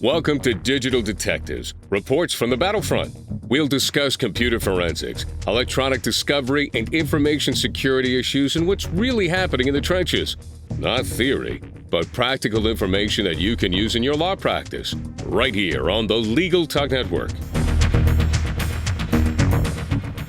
Welcome to Digital Detectives, reports from the battlefront. We'll discuss computer forensics, electronic discovery, and information security issues and what's really happening in the trenches. Not theory, but practical information that you can use in your law practice. Right here on the Legal Talk Network.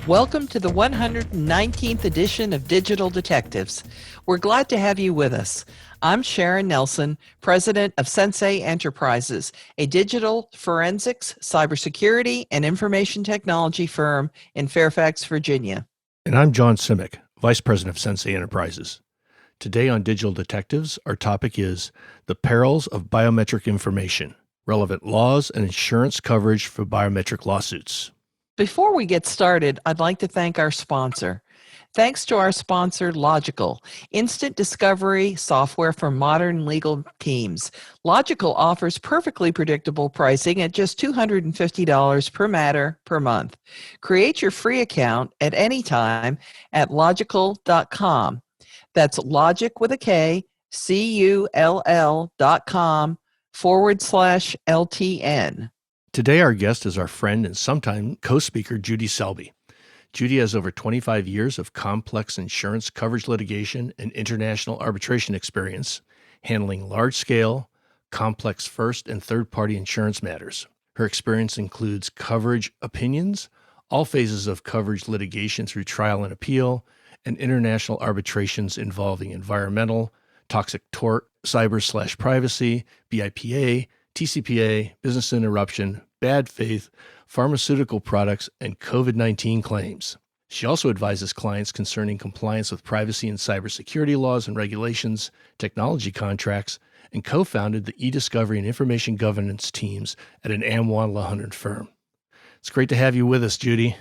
Welcome to the 119th edition of Digital Detectives. We're glad to have you with us. I'm Sharon Nelson, president of Sensei Enterprises, a digital forensics, cybersecurity, and information technology firm in Fairfax, Virginia. And I'm John Simic, vice president of Sensei Enterprises. Today on Digital Detectives, our topic is the perils of biometric information, relevant laws and insurance coverage for biometric lawsuits. Before we get started, I'd like to thank our sponsor. Thanks to our sponsor, Logical, instant discovery software for modern legal teams. Logical offers perfectly predictable pricing at just $250 per matter per month. Create your free account at any time at logical.com. That's logic with a K, CULL.com/LTN. Today, our guest is our friend and sometime co-speaker, Judy Selby. Judy has over 25 years of complex insurance coverage litigation and international arbitration experience, handling large-scale, complex first and third-party insurance matters. Her experience includes coverage opinions, all phases of coverage litigation through trial and appeal, and international arbitrations involving environmental, toxic tort, cyber/privacy, BIPA, TCPA, business interruption, bad faith, pharmaceutical products, and COVID-19 claims. She also advises clients concerning compliance with privacy and cybersecurity laws and regulations, technology contracts, and co-founded the e-discovery and information governance teams at an Am Law 100 firm. It's great to have you with us, Judy.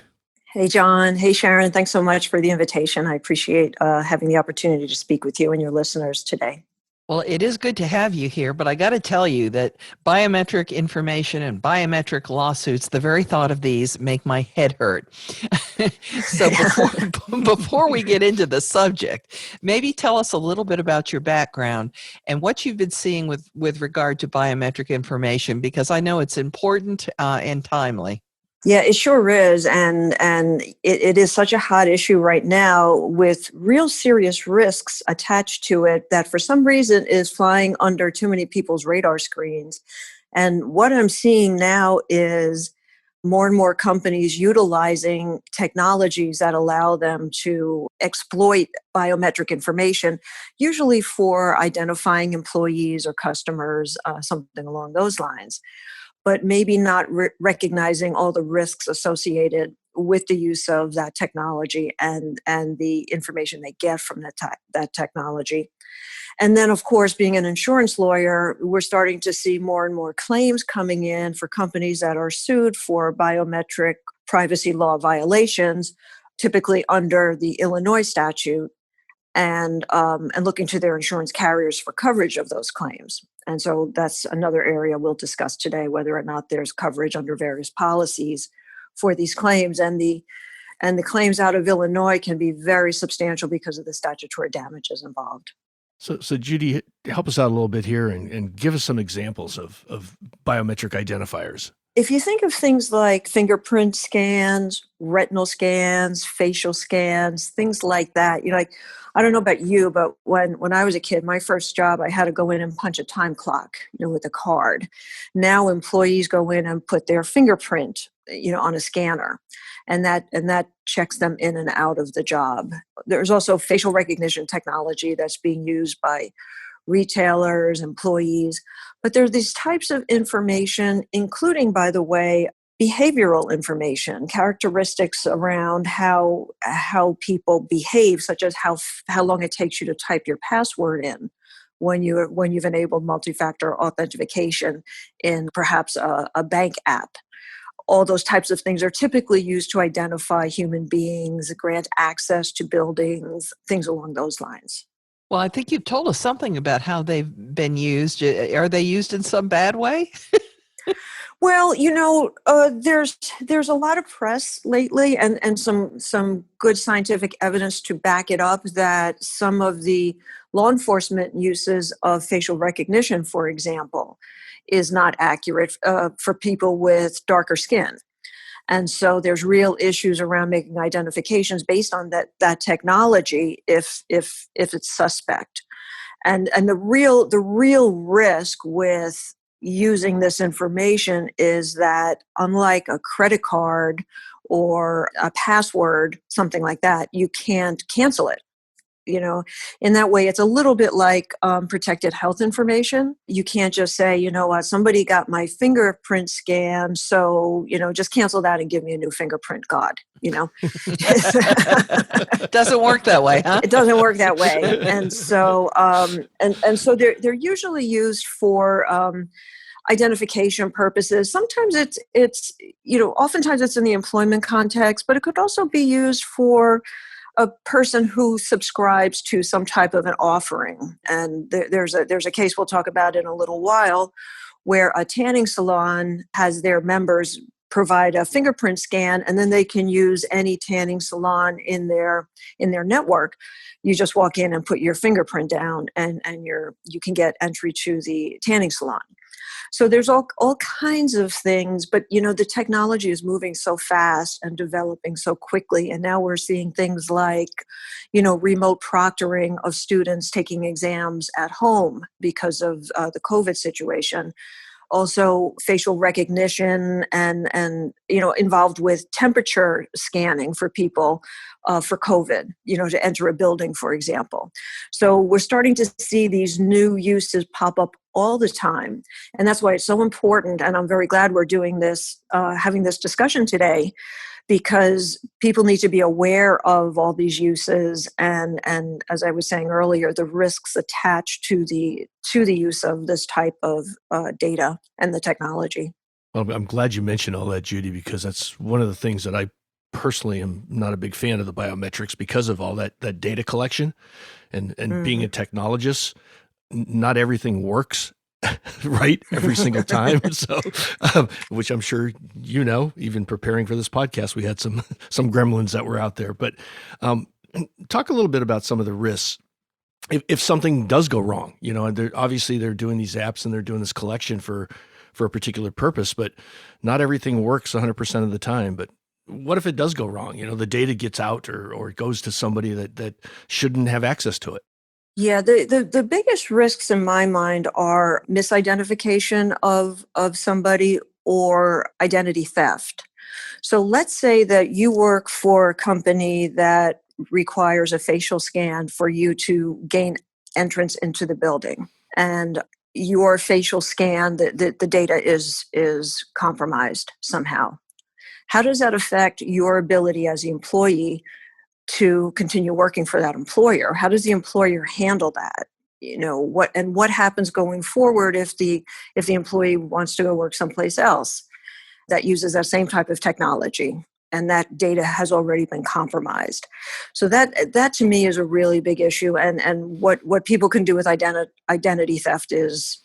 Hey, John. Hey, Sharon. Thanks so much for the invitation. I appreciate having the opportunity to speak with you and your listeners today. Well, it is good to have you here, but I got to tell you that biometric information and biometric lawsuits, the very thought of these make my head hurt. So before we get into the subject, maybe tell us a little bit about your background and what you've been seeing with regard to biometric information, because I know it's important and timely. Yeah, it sure is. And it is such a hot issue right now with real serious risks attached to it that for some reason is flying under too many people's radar screens. And what I'm seeing now is more and more companies utilizing technologies that allow them to exploit biometric information, usually for identifying employees or customers, something along those lines, but maybe not recognizing all the risks associated with the use of that technology and the information they get from that technology. And then, of course, being an insurance lawyer, we're starting to see more and more claims coming in for companies that are sued for biometric privacy law violations, typically under the Illinois statute, and looking to their insurance carriers for coverage of those claims. And so that's another area we'll discuss today, whether or not there's coverage under various policies for these claims. And the claims out of Illinois can be very substantial because of the statutory damages involved. So Judy, help us out a little bit here and give us some examples of biometric identifiers. If you think of things like fingerprint scans, retinal scans, facial scans, things like that, I don't know about you, but when I was a kid, my first job, I had to go in and punch a time clock, with a card. Now employees go in and put their fingerprint, on a scanner, and that checks them in and out of the job. There's also facial recognition technology that's being used by retailers, employees, but there are these types of information, including, by the way, behavioral information, characteristics around how people behave, such as how long it takes you to type your password in when you've enabled multi-factor authentication in perhaps a bank app. All those types of things are typically used to identify human beings, grant access to buildings, things along those lines. Well, I think you've told us something about how they've been used. Are they used in some bad way? Well, there's a lot of press lately, and some good scientific evidence to back it up that some of the law enforcement uses of facial recognition, for example, is not accurate for people with darker skin. And so there's real issues around making identifications based on that technology if it's suspect. And the real risk with using this information is that, unlike a credit card or a password, something like that, you can't cancel it. In that way, it's a little bit like protected health information. You can't just say, somebody got my fingerprint scan, so, just cancel that and give me a new fingerprint, God. Doesn't work that way, huh? It doesn't work that way. And so, and so they're usually used for identification purposes. Sometimes it's oftentimes it's in the employment context, but it could also be used for a person who subscribes to some type of an offering. And there's a case we'll talk about in a little while where a tanning salon has their members provide a fingerprint scan, and then they can use any tanning salon in their network. You just walk in and put your fingerprint down, and you can get entry to the tanning salon. So there's all kinds of things, but the technology is moving so fast and developing so quickly, and now we're seeing things like remote proctoring of students taking exams at home because of the COVID situation. Also facial recognition and involved with temperature scanning for people for COVID, to enter a building, for example. So we're starting to see these new uses pop up all the time. And that's why it's so important. And I'm very glad we're doing this, having this discussion today, because people need to be aware of all these uses and as I was saying earlier, the risks attached to the use of this type of data and the technology. Well, I'm glad you mentioned all that, Judy, because that's one of the things that I personally am not a big fan of the biometrics because of all that data collection and being a technologist. Not everything works right every single time. So, which I'm sure even preparing for this podcast, we had some gremlins that were out there. But talk a little bit about some of the risks if something does go wrong. Obviously they're doing these apps and they're doing this collection for a particular purpose, but not everything works 100% of the time. But what if it does go wrong? The data gets out or it goes to somebody that shouldn't have access to it. Yeah, the biggest risks in my mind are misidentification of somebody or identity theft. So let's say that you work for a company that requires a facial scan for you to gain entrance into the building, and your facial scan, the data is compromised somehow. How does that affect your ability as the employee to continue working for that employer? How does the employer handle that? What happens going forward if the employee wants to go work someplace else that uses that same type of technology and that data has already been compromised? So that to me is a really big issue. And what people can do with identity theft is,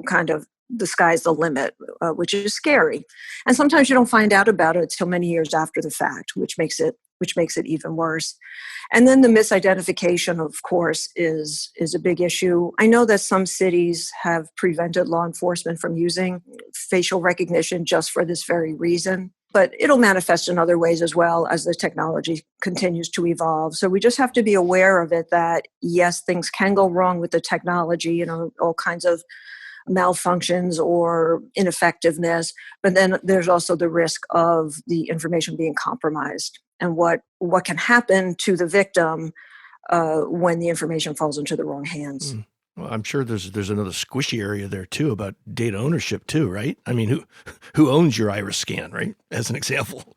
kind of the sky's the limit, which is scary. And sometimes you don't find out about it until many years after the fact, which makes it even worse. And then the misidentification, of course, is a big issue. I know that some cities have prevented law enforcement from using facial recognition just for this very reason, but it'll manifest in other ways as well as the technology continues to evolve. So we just have to be aware of it, that yes, things can go wrong with the technology, all kinds of malfunctions or ineffectiveness, but then there's also the risk of the information being compromised and what can happen to the victim when the information falls into the wrong hands. Well, I'm sure there's another squishy area there too about data ownership too, right? I mean, who owns your iris scan, right? As an example.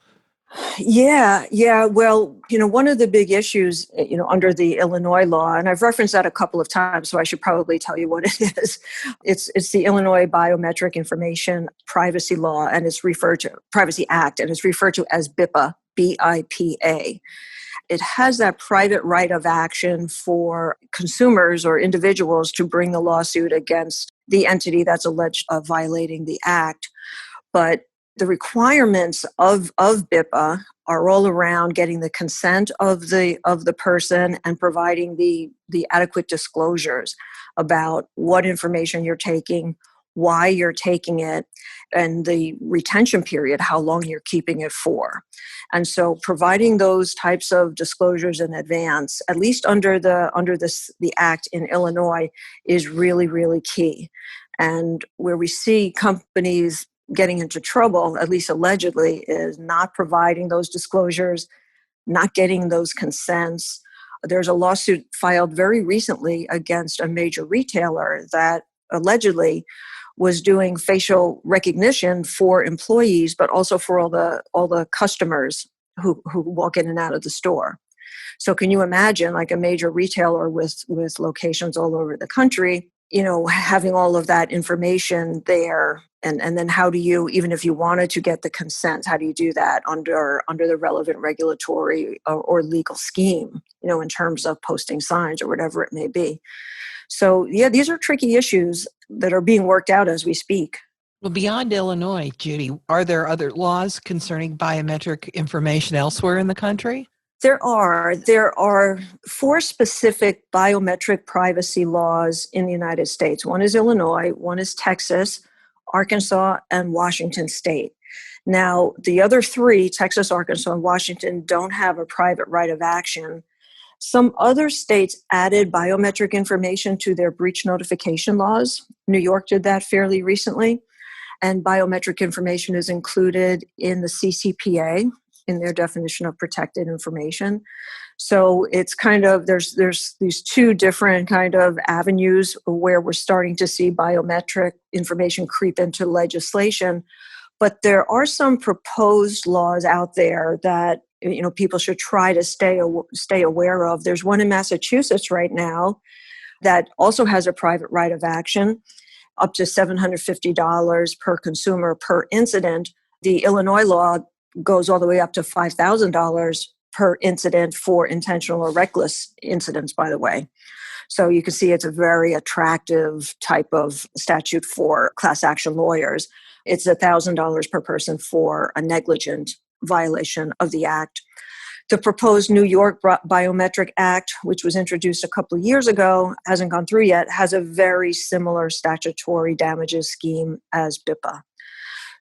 Yeah. Well, one of the big issues, under the Illinois law, and I've referenced that a couple of times, so I should probably tell you what it is. It's the Illinois Biometric Information Privacy Law, and it's referred to Privacy Act, and it's referred to as BIPA, BIPA. It has that private right of action for consumers or individuals to bring a lawsuit against the entity that's alleged of violating the act. But the requirements of BIPA are all around getting the consent of the person and providing the adequate disclosures about what information you're taking, why you're taking it, and the retention period, how long you're keeping it for. And so providing those types of disclosures in advance, at least under the act in Illinois, is really, really key. And where we see companies getting into trouble, at least allegedly, is not providing those disclosures, not getting those consents. There's a lawsuit filed very recently against a major retailer that allegedly was doing facial recognition for employees, but also for all the customers who walk in and out of the store. So can you imagine, like, a major retailer with locations all over the country, having all of that information there? And then how do you, even if you wanted to get the consent, how do you do that under the relevant regulatory or legal scheme, in terms of posting signs or whatever it may be? So, yeah, these are tricky issues that are being worked out as we speak. Well, beyond Illinois, Judy, are there other laws concerning biometric information elsewhere in the country? There are 4 specific biometric privacy laws in the United States. One is Illinois, one is Texas, Arkansas, and Washington State. Now, the other 3, Texas, Arkansas, and Washington, don't have a private right of action. Some other states added biometric information to their breach notification laws. New York did that fairly recently. And biometric information is included in the CCPA in their definition of protected information. So it's kind of, there's these 2 different kind of avenues where we're starting to see biometric information creep into legislation. But there are some proposed laws out there that people should try to stay aware of. There's one in Massachusetts right now that also has a private right of action, up to $750 per consumer per incident. The Illinois law goes all the way up to $5,000 per incident for intentional or reckless incidents, by the way. So you can see it's a very attractive type of statute for class action lawyers. It's $1,000 per person for a negligent violation of the act. The proposed New York Biometric Act, which was introduced a couple of years ago, hasn't gone through yet, has a very similar statutory damages scheme as BIPA.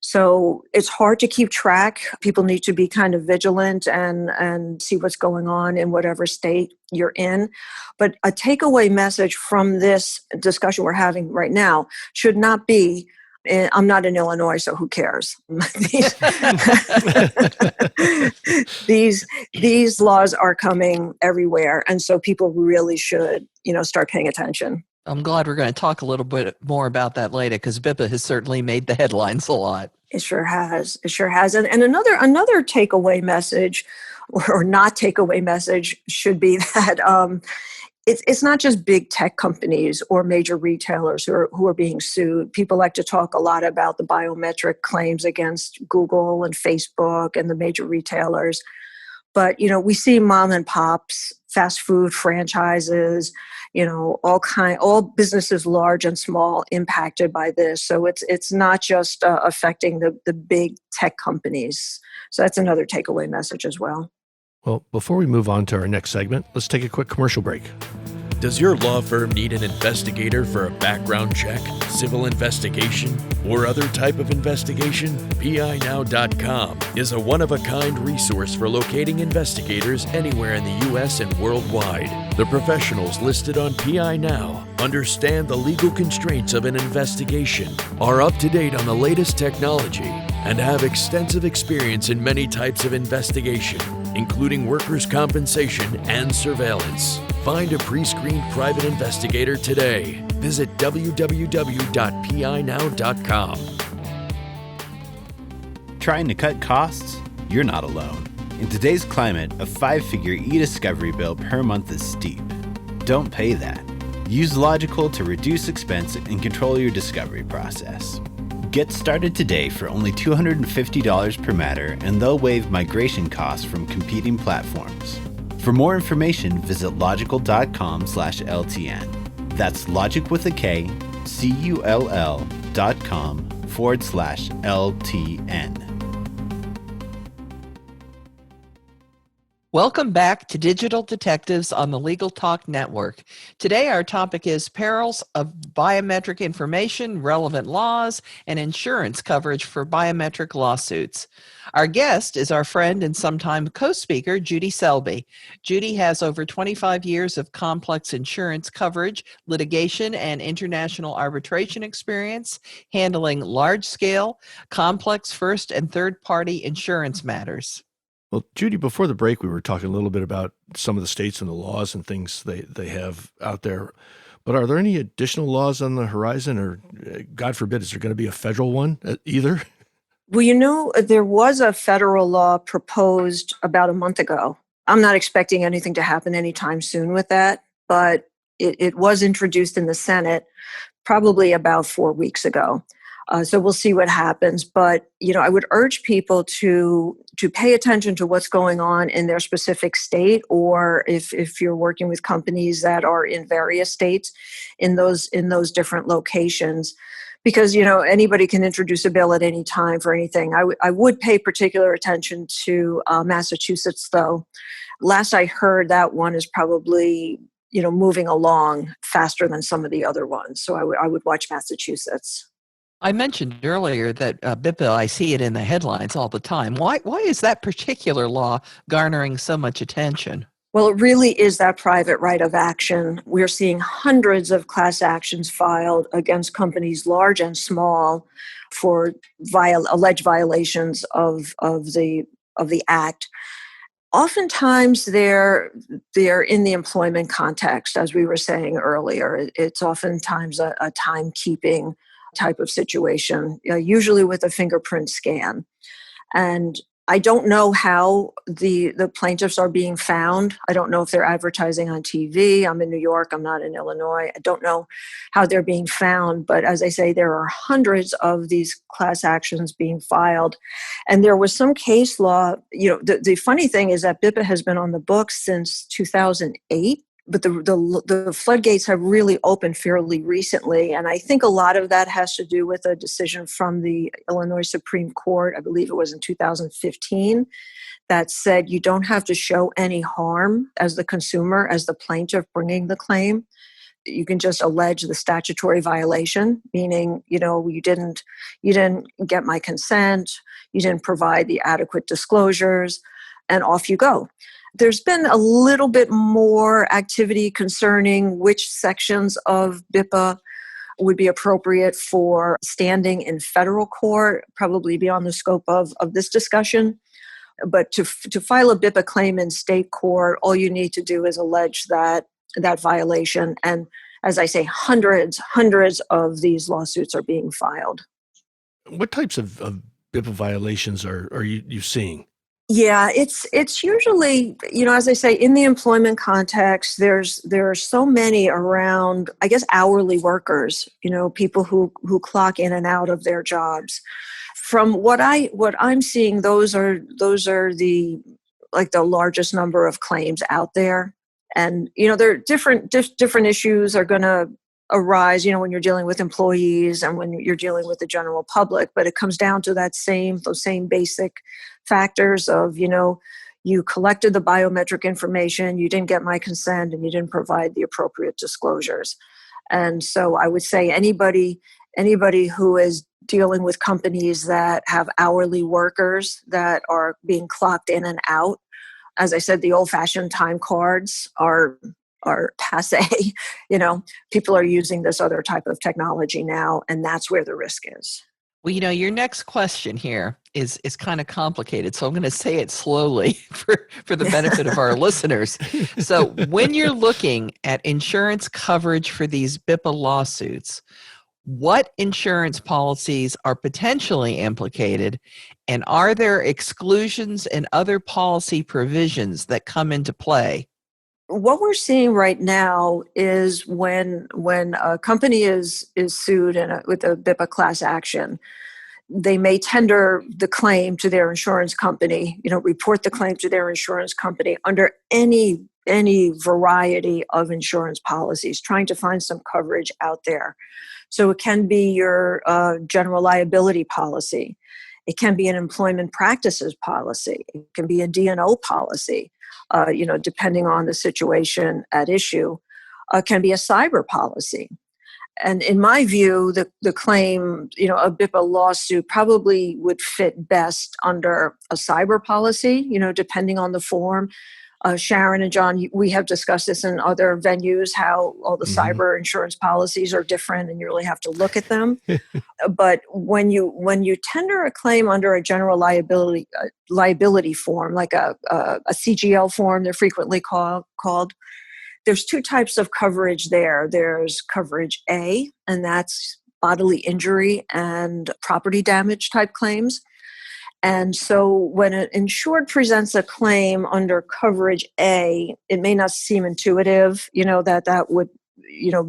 So it's hard to keep track. People need to be kind of vigilant and see what's going on in whatever state you're in. But a takeaway message from this discussion we're having right now should not be, I'm not in Illinois, so who cares? These laws are coming everywhere, and so people really should, start paying attention. I'm glad we're going to talk a little bit more about that later, because BIPA has certainly made the headlines a lot. It sure has. It sure has. And another takeaway message, or not takeaway message, should be that it's not just big tech companies or major retailers who are being sued. People like to talk a lot about the biometric claims against Google and Facebook and the major retailers. But, we see mom and pops, fast food franchises, all businesses, large and small, impacted by this. So it's not just affecting the big tech companies. So that's another takeaway message as well. Well, before we move on to our next segment, let's take a quick commercial break. Does your law firm need an investigator for a background check, civil investigation, or other type of investigation? PINow.com is a one-of-a-kind resource for locating investigators anywhere in the U.S. and worldwide. The professionals listed on PI Now understand the legal constraints of an investigation, are up to date on the latest technology, and have extensive experience in many types of investigation, including workers' compensation and surveillance. Find a pre-screened private investigator today. Visit www.pinow.com. Trying to cut costs? You're not alone. In today's climate, a 5-figure e-discovery bill per month is steep. Don't pay that. Use Logical to reduce expense and control your discovery process. Get started today for only $250 per matter, and they'll waive migration costs from competing platforms. For more information, visit logical.com/LTN. That's logic with a K, CULL.com/LTN. Welcome back to Digital Detectives on the Legal Talk Network. Today, our topic is Perils of Biometric Information, Relevant Laws, and Insurance Coverage for Biometric Lawsuits. Our guest is our friend and sometime co-speaker, Judy Selby. Judy has over 25 years of complex insurance coverage, litigation, and international arbitration experience, handling large-scale, complex first and third-party insurance matters. Well, Judy, before the break, we were talking a little bit about some of the states and the laws and things they have out there. But are there any additional laws on the horizon, or God forbid, is there going to be a federal one either? Well, there was a federal law proposed about a month ago. I'm not expecting anything to happen anytime soon with that, but it was introduced in the Senate probably about 4 weeks ago. So we'll see what happens. But, I would urge people to pay attention to what's going on in their specific state, or if you're working with companies that are in various states in those different locations. Because, anybody can introduce a bill at any time for anything. I would pay particular attention to Massachusetts, though. Last I heard, that one is probably, moving along faster than some of the other ones. So I would watch Massachusetts. I mentioned earlier that BIPA, I see it in the headlines all the time. Why is that particular law garnering so much attention? Well, it really is that private right of action. We're seeing hundreds of class actions filed against companies large and small for alleged violations of the Act. Oftentimes, they're in the employment context, as we were saying earlier. It's oftentimes a timekeeping type of situation, usually with a fingerprint scan. And I don't know how the plaintiffs are being found. I don't know if they're advertising on TV. I'm in New York. I'm not in Illinois. I don't know how they're being found. But as I say, there are hundreds of these class actions being filed. And there was some case law. The funny thing is that BIPA has been on the books since 2008. But the floodgates have really opened fairly recently. And I think a lot of that has to do with a decision from the Illinois Supreme Court, I believe it was in 2015, that said you don't have to show any harm as the consumer, as the plaintiff bringing the claim. You can just allege the statutory violation, meaning, you didn't get my consent, you didn't provide the adequate disclosures, and off you go. There's been a little bit more activity concerning which sections of BIPA would be appropriate for standing in federal court, probably beyond the scope of this discussion. But to file a BIPA claim in state court, all you need to do is allege that violation. And as I say, hundreds of these lawsuits are being filed. What types of BIPA violations are you seeing? Yeah, it's usually, as I say, in the employment context, there are so many around, I guess, hourly workers, people who clock in and out of their jobs. From what I'm seeing, those are the largest number of claims out there. And, there are different issues are going to arise, when you're dealing with employees and when you're dealing with the general public, but it comes down to those same basic factors of, you collected the biometric information, you didn't get my consent, and you didn't provide the appropriate disclosures. And so I would say anybody who is dealing with companies that have hourly workers that are being clocked in and out, as I said, the old-fashioned time cards are passé. People are using this other type of technology now, and that's where the risk is. Well, your next question here is kind of complicated, so I'm going to say it slowly for the benefit of our listeners. So when you're looking at insurance coverage for these BIPA lawsuits, what insurance policies are potentially implicated, and are there exclusions and other policy provisions that come into play? What we're seeing right now is when a company is sued with a BIPA class action, they may tender the claim to their insurance company, report the claim to their insurance company under any any variety of insurance policies, trying to find some coverage out there. So it can be your general liability policy. It can be an employment practices policy. It can be a D&O policy, depending on the situation at issue. It can be a cyber policy. And in my view, the claim, a BIPA lawsuit probably would fit best under a cyber policy, depending on the form. Sharon and John, we have discussed this in other venues, how all the cyber insurance policies are different and you really have to look at them. But when you tender a claim under a general liability form, like a CGL form, they're frequently called, there's two types of coverage there. There's coverage A, and that's bodily injury and property damage type claims. And so when an insured presents a claim under coverage A, it may not seem intuitive, that would,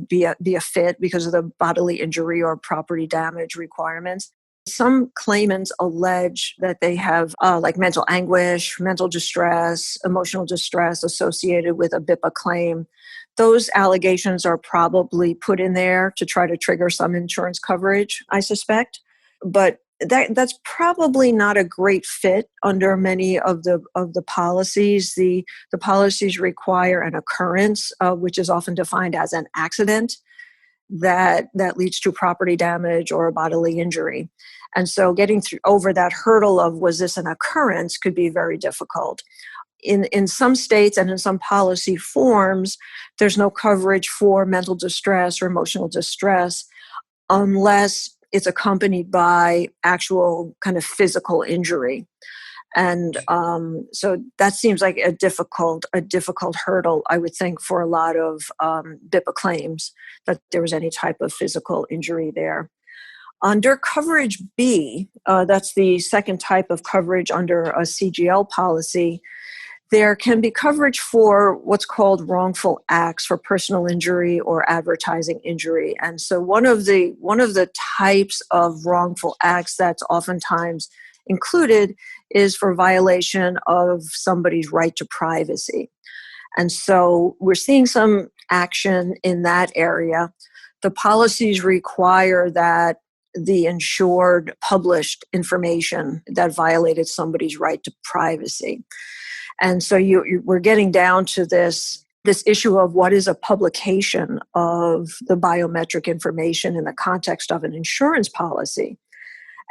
be a fit because of the bodily injury or property damage requirements. Some claimants allege that they have like mental anguish, mental distress, emotional distress associated with a BIPA claim. Those allegations are probably put in there to try to trigger some insurance coverage, I suspect. But that's probably not a great fit under many of the policies. The policies require an occurrence, which is often defined as an accident that leads to property damage or a bodily injury. And so getting over that hurdle of was this an occurrence could be very difficult. In some states and in some policy forms, there's no coverage for mental distress or emotional distress unless it's accompanied by actual kind of physical injury. And so that seems like a difficult hurdle, I would think, for a lot of BIPA claims, that there was any type of physical injury there. Under coverage B, that's the second type of coverage under a CGL policy, there can be coverage for what's called wrongful acts for personal injury or advertising injury. And so one of the types of wrongful acts that's oftentimes included is for violation of somebody's right to privacy. And so we're seeing some action in that area. The policies require that the insured published information that violated somebody's right to privacy. And so we're getting down to this issue of what is a publication of the biometric information in the context of an insurance policy.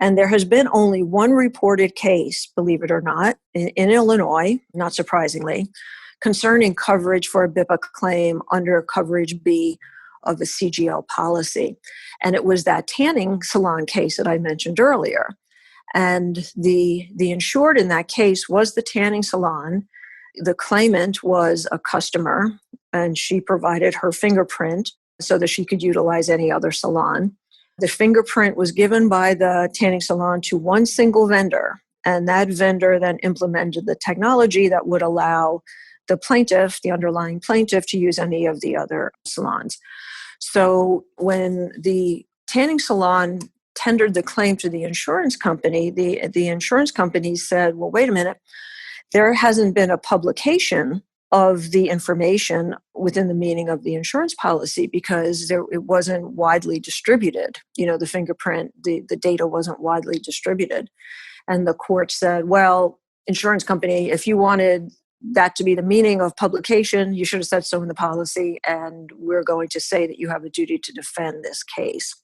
And there has been only one reported case, believe it or not, in Illinois, not surprisingly, concerning coverage for a BIPA claim under coverage B of a CGL policy. And it was that tanning salon case that I mentioned earlier. And the insured in that case was the tanning salon. The claimant was a customer, and she provided her fingerprint so that she could utilize any other salon. The fingerprint was given by the tanning salon to one single vendor, and that vendor then implemented the technology that would allow the plaintiff, the underlying plaintiff, to use any of the other salons. So when the tanning salon tendered the claim to the insurance company, the insurance company said, well, wait a minute, there hasn't been a publication of the information within the meaning of the insurance policy because it wasn't widely distributed. The fingerprint, the data wasn't widely distributed. And the court said, well, insurance company, if you wanted that to be the meaning of publication, you should have said so in the policy, and we're going to say that you have a duty to defend this case.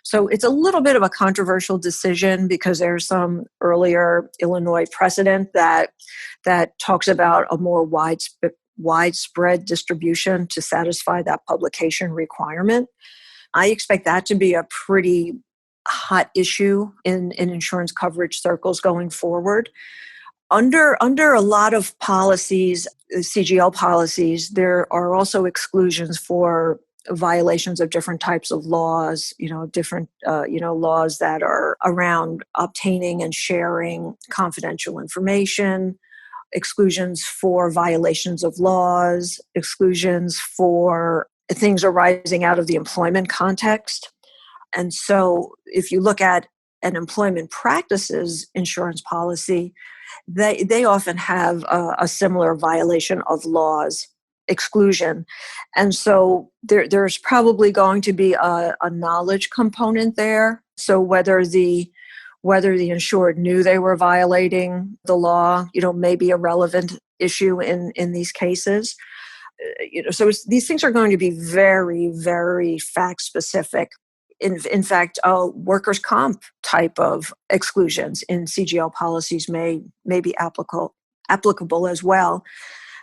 So it's a little bit of a controversial decision because there's some earlier Illinois precedent that talks about a more widespread distribution to satisfy that publication requirement. I expect that to be a pretty hot issue in insurance coverage circles going forward. Under a lot of policies, CGL policies, there are also exclusions for violations of different types of laws, different laws that are around obtaining and sharing confidential information, exclusions for violations of laws, exclusions for things arising out of the employment context. And so if you look at an employment practices insurance policy, they often have a similar violation of laws exclusion. And so there's probably going to be a knowledge component there. So whether the insured knew they were violating the law, may be a relevant issue in these cases. So these things are going to be very, very fact specific. In fact, workers' comp type of exclusions in CGL policies may be applicable as well.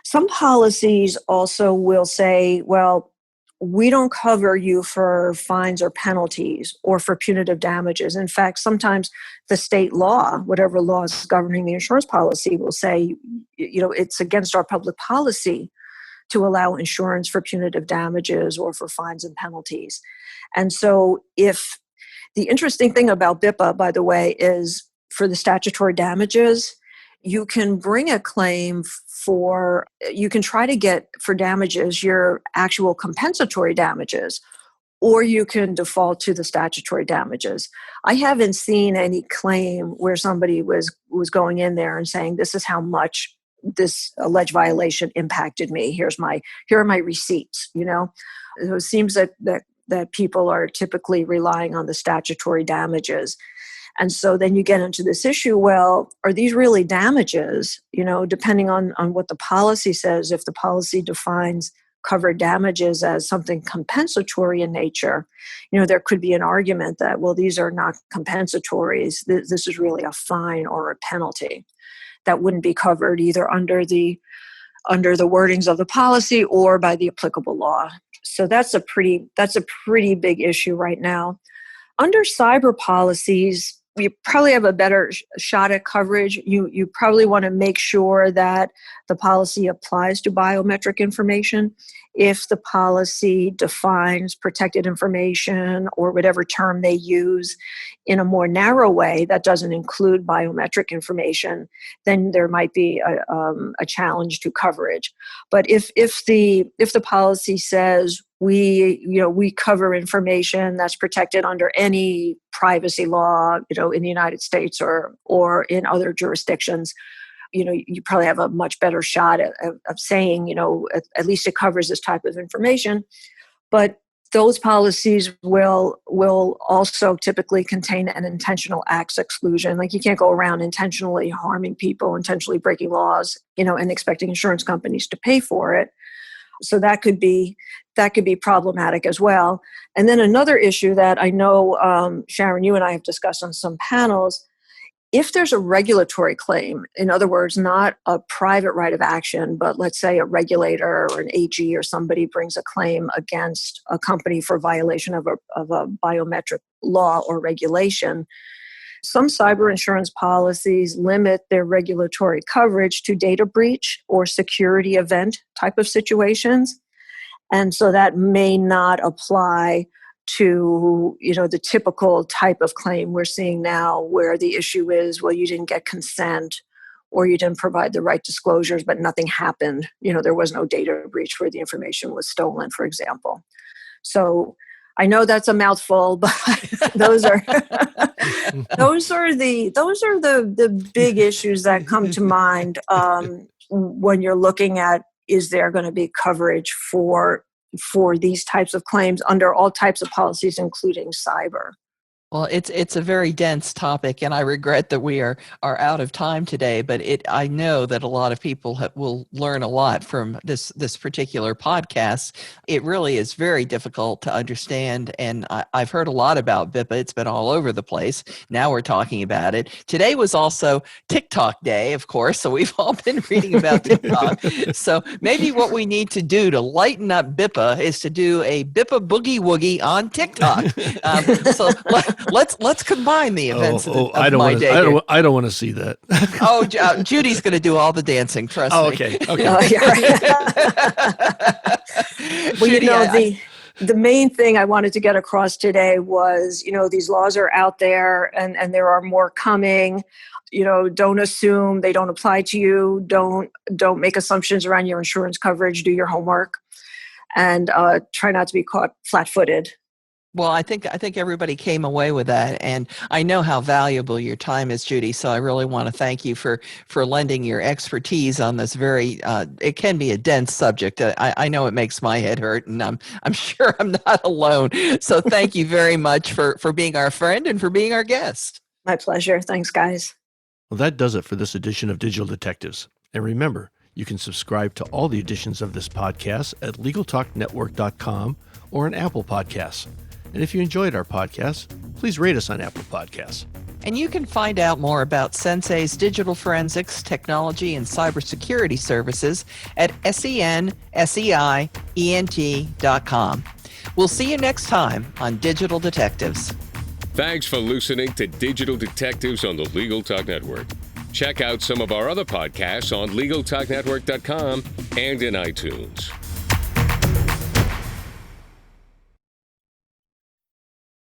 Some policies also will say, well, we don't cover you for fines or penalties or for punitive damages. In fact, sometimes the state law, whatever law is governing the insurance policy, will say, it's against our public policy to allow insurance for punitive damages or for fines and penalties. And so if the interesting thing about BIPA, by the way, is for the statutory damages, you can bring a claim you can try to get for damages your actual compensatory damages, or you can default to the statutory damages. I haven't seen any claim where somebody was going in there and saying, this is how much this alleged violation impacted me. Here are my receipts, It seems that people are typically relying on the statutory damages. And so then you get into this issue, well, are these really damages? Depending on what the policy says, if the policy defines covered damages as something compensatory in nature, there could be an argument that, well, these are not compensatories. This is really a fine or a penalty that wouldn't be covered either under the wordings of the policy or by the applicable law. So that's a pretty big issue right now. Under cyber policies, you probably have a better shot at coverage. You probably want to make sure that the policy applies to biometric information. If the policy defines protected information or whatever term they use in a more narrow way that doesn't include biometric information, then there might be a challenge to coverage. But if the policy says we cover information that's protected under any privacy law, in the United States or in other jurisdictions, you probably have a much better shot of saying, at least it covers this type of information. But those policies will also typically contain an intentional acts exclusion. Like you can't go around intentionally harming people, intentionally breaking laws, and expecting insurance companies to pay for it. So that could be problematic as well. And then another issue that I know, Sharon, you and I have discussed on some panels, if there's a regulatory claim, in other words, not a private right of action, but let's say a regulator or an AG or somebody brings a claim against a company for violation of a biometric law or regulation, some cyber insurance policies limit their regulatory coverage to data breach or security event type of situations. And so that may not apply to, the typical type of claim we're seeing now where the issue is, well, you didn't get consent or you didn't provide the right disclosures, but nothing happened. There was no data breach where the information was stolen, for example. So I know that's a mouthful, but those are the big issues that come to mind when you're looking at, is there going to be coverage for these types of claims under all types of policies, including cyber? Well, it's a very dense topic, and I regret that we are out of time today. But I know that a lot of people will learn a lot from this particular podcast. It really is very difficult to understand, and I've heard a lot about BIPA. It's been all over the place. Now we're talking about it. Today was also TikTok Day, of course, so we've all been reading about TikTok. So maybe what we need to do to lighten up BIPA is to do a BIPA boogie woogie on TikTok. So let's combine the events of my day. I don't want to see that. Judy's going to do all the dancing. Trust me. Okay. Well, the main thing I wanted to get across today was, these laws are out there and there are more coming. Don't assume they don't apply to you. Don't make assumptions around your insurance coverage. Do your homework and try not to be caught flat-footed. Well, I think everybody came away with that, and I know how valuable your time is, Judy. So I really want to thank you for lending your expertise on this very. It can be a dense subject. I know it makes my head hurt, and I'm sure I'm not alone. So thank you very much for being our friend and for being our guest. My pleasure. Thanks, guys. Well, that does it for this edition of Digital Detectives. And remember, you can subscribe to all the editions of this podcast at LegalTalkNetwork.com or on Apple Podcasts. And if you enjoyed our podcast, please rate us on Apple Podcasts. And you can find out more about Sensei's digital forensics, technology, and cybersecurity services at senseient.com. We'll see you next time on Digital Detectives. Thanks for listening to Digital Detectives on the Legal Talk Network. Check out some of our other podcasts on LegalTalkNetwork.com and in iTunes.